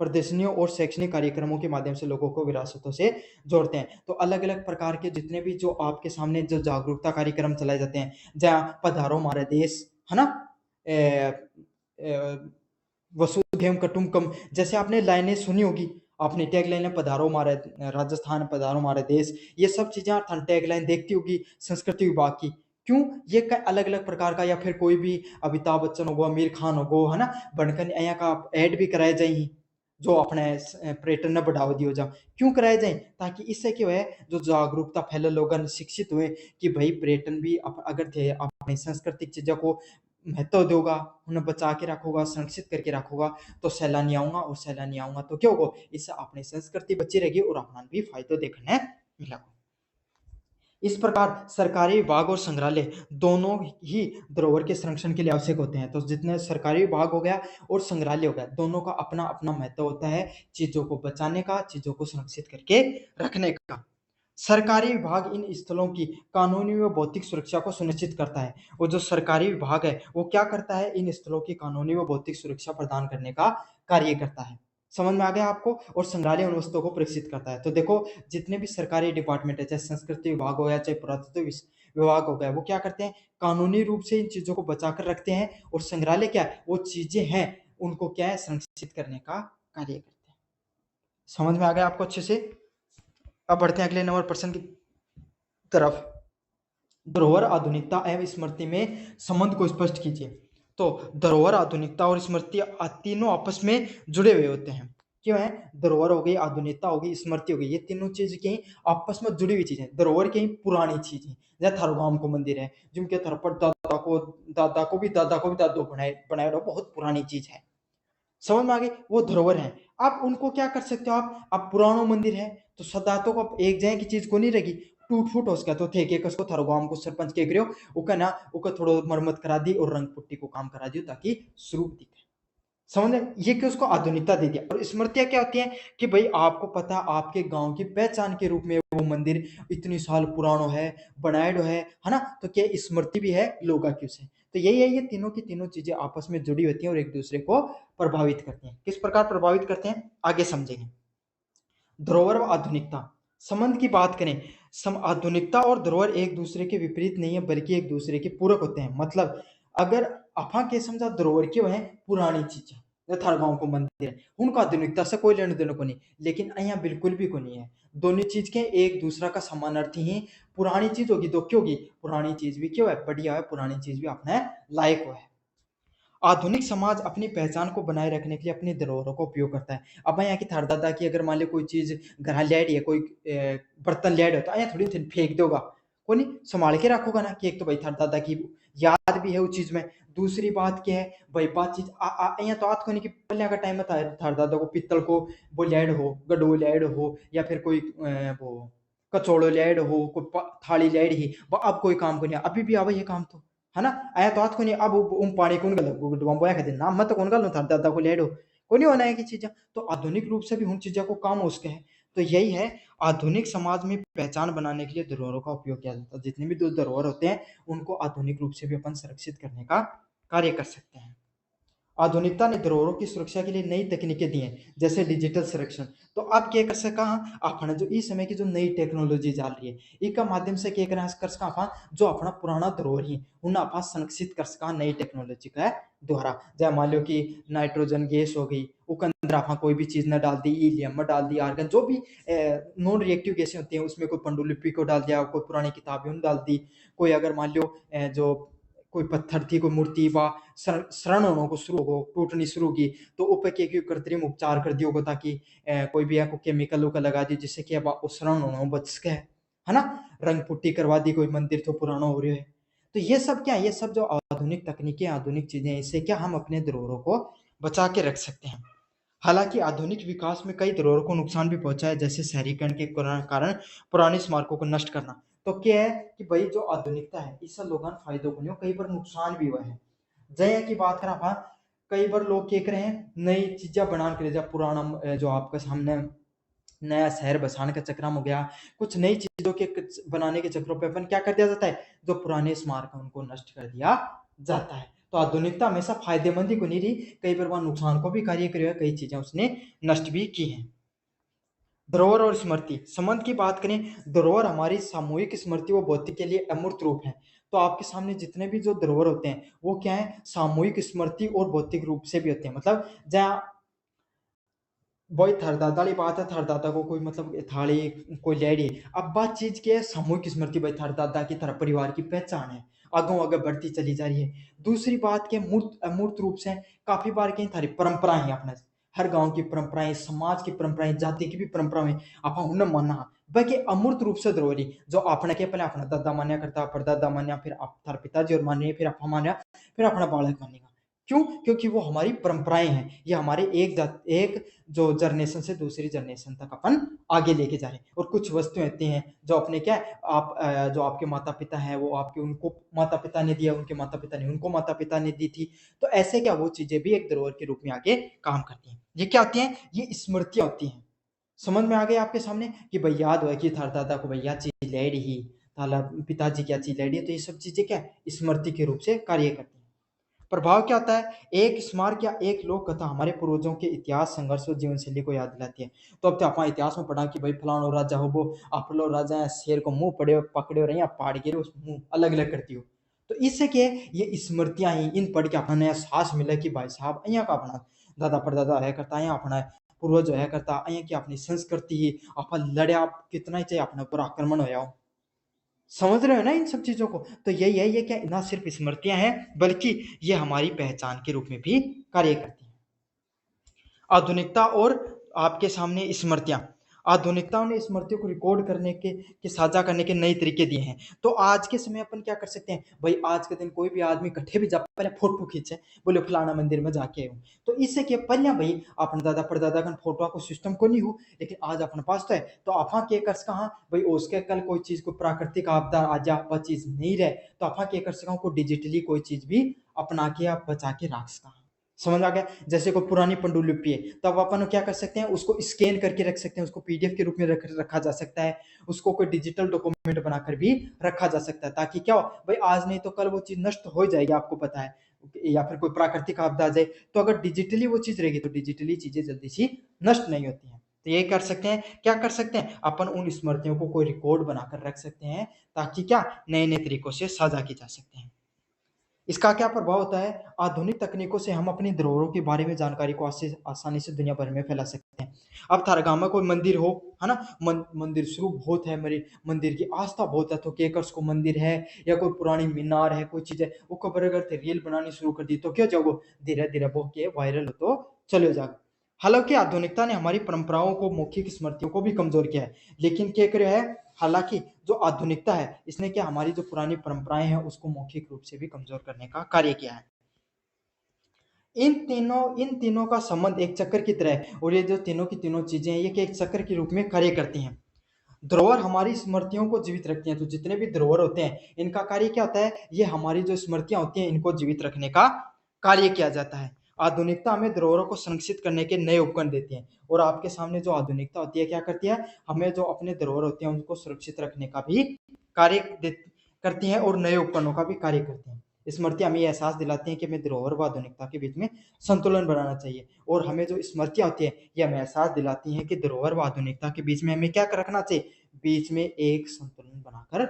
प्रदर्शनियों और शैक्षणिक कार्यक्रमों के माध्यम से लोगों को विरासतों से जोड़ते हैं। तो अलग अलग प्रकार के जितने भी जो आपके सामने जो जागरूकता कार्यक्रम चलाए जाते हैं, जहाँ पधारो हमारे देश, है ना, वसुधैव कुटुंबकम, जैसे आपने लाइनें सुनी होगी, आपने टैग लाइन पधारो हमारे राजस्थान, पधारो हमारे देश, ये सब चीजें टैग लाइन देखती होगी संस्कृति विभाग की। क्यों, ये अलग अलग प्रकार का, या फिर कोई भी अमिताभ बच्चन होगा, आमिर खान होगो, है ना, बनकर यहाँ का ऐड भी कराए जाए, जो अपने पर्यटन ने बढ़ावा दियो जा। क्यों कराए जाए, ताकि इससे क्या है, जो जागरूकता फैले, लोग शिक्षित हुए कि भाई पर्यटन भी अगर थे अपनी सांस्कृतिक चीजों को महत्व दोगा, उन्हें बचा के रखोगा, संरक्षित करके रखोगा, तो सैलानी आऊंगा, और सैलानी आऊंगा तो क्या होगा, इससे अपनी संस्कृति बची रहेगी और अपना भी फायदा देखने मिलेगा। इस प्रकार सरकारी विभाग और संग्रहालय दोनों ही धरोहर के संरक्षण के लिए आवश्यक होते हैं। तो जितने सरकारी विभाग हो गया और संग्रहालय हो गया, दोनों का अपना अपना महत्व होता है, चीजों को बचाने का, चीजों को संरक्षित करके रखने का। सरकारी विभाग इन स्थलों की कानूनी व भौतिक सुरक्षा को सुनिश्चित करता है। और जो सरकारी विभाग है वो क्या करता है, इन स्थलों की कानूनी व भौतिक सुरक्षा प्रदान करने का कार्य करता है। समझ में आ गया आपको? और संग्रहालय उन वस्तुओं को प्रेषित करता है। तो देखो, जितने भी सरकारी डिपार्टमेंट है, चाहे संस्कृति विभाग हो गया, चाहे पुरातत्व विभाग हो गया, वो क्या करते हैं, कानूनी रूप से इन चीजों को बचा कर रखते हैं। और संग्रहालय क्या है, वो चीजें हैं उनको क्या है, संरक्षित करने का कार्य करते हैं। समझ में आ गया आपको अच्छे से? अब बढ़ते हैं अगले नंबर प्रश्न की तरफ। धरोहर, आधुनिकता एवं स्मृति में संबंध को स्पष्ट कीजिए। तो धरोहर, आधुनिकता और स्मृति तीनों आपस में जुड़े हुए होते हैं। क्यों है, धरोहर हो गई, आधुनिकता हो गई, स्मृति हो गई, ये तीनों चीज की आपस में जुड़ी हुई चीजें। धरोहर की पुरानी चीजें, जैसे थारूगाम को मंदिर है, जिनके तरफ पर दादा को भी दादो बनाए बनाए बहुत पुरानी चीज है। समझ में आ गई, वो धरोहर है। आप उनको क्या कर सकते हो, आप पुरानो मंदिर है तो सदातो को एक जगह की चीज को नहीं रहेगी, टूट फूट हो सका तो थे के कसको थारो गांव को सरपंच के करियो, ओका ना ओका थोड़ो मरम्मत करा दी और रंग पुट्टी को काम करा दियो, ताकि स्वरूप दिखे। समझ में, ये कि उसको आधुनिकता दे दिया। और स्मृतियां क्या होती हैं कि भाई आपको पता, आपके गांव की पहचान के रूप में वो मंदिर इतनी साल पुरानो है, बनाएडो है ना, तो क्या स्मृति भी है लोगों की उसे। तो यही है, ये तीनों की तीनों चीजें आपस में जुड़ी होती हैं और एक दूसरे को प्रभावित करती हैं। किस प्रकार प्रभावित करते हैं, आगे समझेंगे। धरोहर व आधुनिकता संबंध की बात करें, आधुनिकता और धरोहर एक दूसरे के विपरीत नहीं है, बल्कि एक दूसरे के पूरक होते हैं। मतलब अगर अफा के समझा धरोहर क्यों है, पुरानी चीजें, थार गांव को मंदिर है, उनका आधुनिकता से कोई लेने देने को नहीं, लेकिन यहाँ बिल्कुल भी को नहीं है। दोनों चीज के एक दूसरा का समानार्थी ही। पुरानी चीज होगी तो क्यों होगी, पुरानी चीज भी क्यों है, बढ़िया है, पुरानी चीज भी अपने लायक है। आधुनिक समाज अपनी पहचान को बनाए रखने के लिए अपनी धरोहरों का उपयोग करता है। अब यहाँ की थार दादा की अगर मान ली कोई चीज घर लैड है, कोई बर्तन लैड हो, तो यहाँ थोड़ी फेंक दोगा, को नहीं संभाल के रखोगा ना, कि एक तो भाई थार दादा की याद भी है उस चीज में। दूसरी बात क्या है भाई, बात चीज यहाँ तो आत को नहीं कि पहले का टाइम में थार दादा को पित्तल को वो लैड हो, गडो लैड हो, या फिर कोई वो कचौड़ो लैड हो, कोई थाली लैड ही, अब कोई काम को नहीं, अभी भी आवा ये काम तो, है ना, आया तो हाथ को नहीं। अब पानी कौन गल बोया कहते नाम मत कौन गल था दादा को लेडो को नहीं होना है की चीजें। तो आधुनिक रूप से भी उन चीजों को काम हो सके है। तो यही है, आधुनिक समाज में पहचान बनाने के लिए धरोहरों का उपयोग किया जाता है। जितने भी जो धरोहर होते हैं, उनको आधुनिक रूप से भी अपन संरक्षित करने का कार्य कर सकते हैं। आधुनिकता ने धरोहरों की सुरक्षा के लिए नई तकनीकें दी हैं, जैसे डिजिटल संरक्षण। तो अब क्या कर सका, अपना जो इस समय की जो नई टेक्नोलॉजी चल रही है, इसका माध्यम से क्या कर सका अपन, जो अपना पुराना धरोहर ही उन्हें अपन संरक्षित कर सका नई टेक्नोलॉजी का द्वारा। जैसे मान लो कि नाइट्रोजन गैस हो गई, उसके अंदर अपन कोई भी चीज न डाल दी, हीलियम में डाल दी, आर्गन, जो भी नॉन रिएक्टिव गैसें होती हैं, उसमें कोई पंडुलिपि को डाल दिया, कोई पुरानी किताबें उन्हें डाल दी, कोई अगर मान लो जो कोई पत्थर थी, कोई मूर्ति व शरण होने को शुरू हो, टूटनी शुरू की, तो ऊपर के कृत्रिम उपचार कर दियो, ताकि कोई भी आपको केमिकल का लगा दी, जिससे कि अब शरण होना बच सके, है ना। रंग पुट्टी करवा दी, कोई मंदिर तो पुराना हो रहा है। तो ये सब क्या है, ये सब जो आधुनिक तकनीकें, आधुनिक चीजें, इससे क्या हम अपने धरोहरों को बचा के रख सकते हैं। हालांकि आधुनिक विकास में कई धरोहरों को नुकसान भी पहुंचा है, जैसे शहरीकरण के कारण पुराने स्मारकों को नष्ट करना। तो क्या है कि भाई जो आधुनिकता है, इससे लोगों फायदों को नहीं, कई बार नुकसान भी हुआ है। जय की बात करा था, कई बार लोग क्या कर रहे हैं, नई चीजें बना के, जब पुराना जो आपका सामने नया शहर बसाने का चक्र हो गया, कुछ नई चीजों के बनाने के चक्रों पे अपन क्या कर दिया जाता है, जो पुराने स्मारक है उनको नष्ट कर दिया जाता है। तो आधुनिकता हमेशा फायदेमंद ही को नहीं रही, कई बार वह नुकसान को भी कार्य करे, कई चीजें उसने नष्ट भी की हैं। धरोहर और स्मृति संबंध की बात करें, धरोहर हमारी सामूहिक स्मृति व भौतिक के लिए अमूर्त रूप है। तो आपके सामने जितने भी जो धरोहर होते हैं, वो क्या है, सामूहिक स्मृति और भौतिक रूप से भी होते हैं। मतलब जहाँ वही थरदादा वाली बात है, थरदादा को कोई मतलब थाली, कोई लेडी, अब बात चीज की है सामूहिक स्मृति, भाई थरदादा की तरह परिवार की पहचान है, आगे आगे बढ़ती चली जा रही है। दूसरी बात के मूर्त अमूर्त रूप से काफी बार कहीं थारी परंपराएं हैं, अपने हर गांव की परंपराएं, समाज की परंपराएं, जाति की भी परंपराएं, आप उन्हें मानना, बाकी अमूर्त रूप से धरोहरी जो आपने के पहले अपना दादा मान्या करता, परदादा मान्या, फिर आप थार पिताजी और मानिए, फिर आप मान्या, फिर अपना बालक मानेगा। क्यों? क्योंकि वो हमारी परंपराएं हैं, ये हमारे एक जो जनरेशन से दूसरी जनरेशन तक अपन आगे लेके जा रहे हैं। और कुछ वस्तुएं ऐसी हैं जो अपने क्या है, आप जो आपके माता पिता हैं, वो आपके उनको माता पिता ने दिया, उनके माता पिता ने उनको माता पिता ने दी थी। तो ऐसे क्या, वो चीजें भी एक धरोहर के रूप में आगे काम करती हैं। ये क्या होती हैं, ये स्मृतियां होती हैं। समझ में आ गई आपके सामने कि भाई याद हुआ कि थार दादा को भैया चीज लेडी ही, थाला पिताजी क्या चीज लेडी है, तो ये सब चीजें क्या स्मृति के रूप से कार्य करती हैं। प्रभाव क्या होता है, एक स्मारक या एक लोक कथा हमारे पूर्वजों के इतिहास, संघर्ष और जीवन शैली को याद दिलाती है। तो अब तो आप इतिहास में पढ़ा कि भाई फलानो राजा हो, वो आप लो राजा शेर को मुंह पड़े पकड़े रहे, पहाड़ गिरे, उस मुंह अलग अलग करती हो। तो इससे क्या है, ये स्मृतियां ही इन पढ़ के अपना एहसास मिला कि भाई साहब अहियां का अपना दादा परदादा है करता, अहियां अपना पूर्वज है करता, अहियां की अपनी संस्कृति, आप लड़या कितना ही चाहिए अपने ऊपर आक्रमण होया हो। समझ रहे हो ना इन सब चीजों को। तो यही है, ये क्या ना सिर्फ स्मृतियां हैं, बल्कि ये हमारी पहचान के रूप में भी कार्य करती हैं। आधुनिकता और आपके सामने स्मृतियां, आधुनिकता ने स्मृतियों को रिकॉर्ड करने के साझा करने के नए तरीके दिए हैं। तो आज के समय अपन क्या कर सकते हैं भाई, आज के दिन कोई भी आदमी इकट्ठे भी जा, पहले फोटो खींचे, बोले फलाना मंदिर में जाके आऊं। तो इससे क्या, पहले भाई अपने दादा परदादा का फोटो को सिस्टम को नहीं हो, लेकिन आज अपने पास तो है, तो आप क्या कर सका भाई, उसके कल कोई चीज को प्राकृतिक आपदा आ जा, वह चीज नहीं रहे, तो आप क्या कर सका को डिजिटली कोई चीज भी अपना के आप बचा के रख सका। समझ आ गया। जैसे कोई पुरानी पंडुलिपि है, तब अपन क्या कर सकते हैं, उसको स्कैन करके रख सकते हैं, उसको पीडीएफ के रूप में रखा जा सकता है, उसको कोई डिजिटल डॉक्यूमेंट बनाकर भी रखा जा सकता है, ताकि क्या हो भाई, आज नहीं तो कल वो चीज नष्ट हो जाएगी, आपको पता है, या फिर कोई प्राकृतिक आपदा आ जाए, तो अगर डिजिटली वो चीज रहेगी, तो डिजिटली चीजें जल्दी से नष्ट नहीं होती हैं। तो ये कर सकते हैं, क्या कर सकते हैं अपन, उन स्मृतियों को कोई रिकॉर्ड बनाकर रख सकते हैं, ताकि क्या नए नए तरीकों से साझा की जा सकते हैं। इसका क्या प्रभाव होता है, आधुनिक तकनीकों से हम अपनी धरोहरों के बारे में जानकारी को आसानी से दुनिया भर में फैला सकते हैं। अब थारा गांव में कोई मंदिर हो, है ना, मंदिर शुरू बहुत है, मेरे मंदिर की आस्था बहुत है, तो केकर्स को मंदिर है, या कोई पुरानी मीनार है, कोई चीज है, वो खबर अगर रील बनानी शुरू कर दी, तो क्या जाओ धीरे धीरे बहुत के वायरल हो तो चले जाओ। हालांकि आधुनिकता ने हमारी परंपराओं को, मौखिक स्मृतियों को भी कमजोर किया है, लेकिन क्या करे है, हालांकि जो आधुनिकता है, इसने क्या हमारी जो पुरानी परंपराएं हैं, उसको मौखिक रूप से भी कमजोर करने का कार्य किया है। इन तीनों का संबंध एक चक्कर की तरह है, और ये जो तीनों की तीनों चीजें हैं, ये एक चक्कर के रूप में कार्य करती हैं। धरोहर हमारी स्मृतियों को जीवित रखती हैं। तो जितने भी धरोहर होते हैं, इनका कार्य क्या होता है, ये हमारी जो स्मृतियां होती हैं, इनको जीवित रखने का कार्य किया जाता है। आधुनिकता हमें धरोहरों को संरक्षित करने के नए उपकरण देती है और आपके सामने जो आधुनिकता होती है क्या करती है, हमें जो अपने धरोहर होते हैं उनको सुरक्षित रखने का भी कार्य करती हैं और नए उपकरणों का भी कार्य करती हैं। स्मृतियाँ हमें एहसास दिलाती हैं कि हमें धरोहर व आधुनिकता के बीच में संतुलन बनाना चाहिए और हमें जो स्मृतियाँ होती हैं ये हमें एहसास दिलाती हैं कि धरोहर व आधुनिकता के बीच में हमें क्या रखना चाहिए, बीच में एक संतुलन बनाकर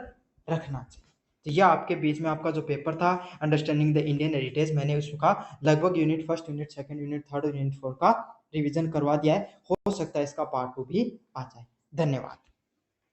रखना चाहिए। तो यह आपके बीच में आपका जो पेपर था अंडरस्टैंडिंग द इंडियन हेरिटेज, मैंने उसका लगभग unit first, unit second, unit third और यूनिट फोर का रिवीजन करवा दिया है। हो सकता है इसका पार्ट 2 भी आ जाए। धन्यवाद।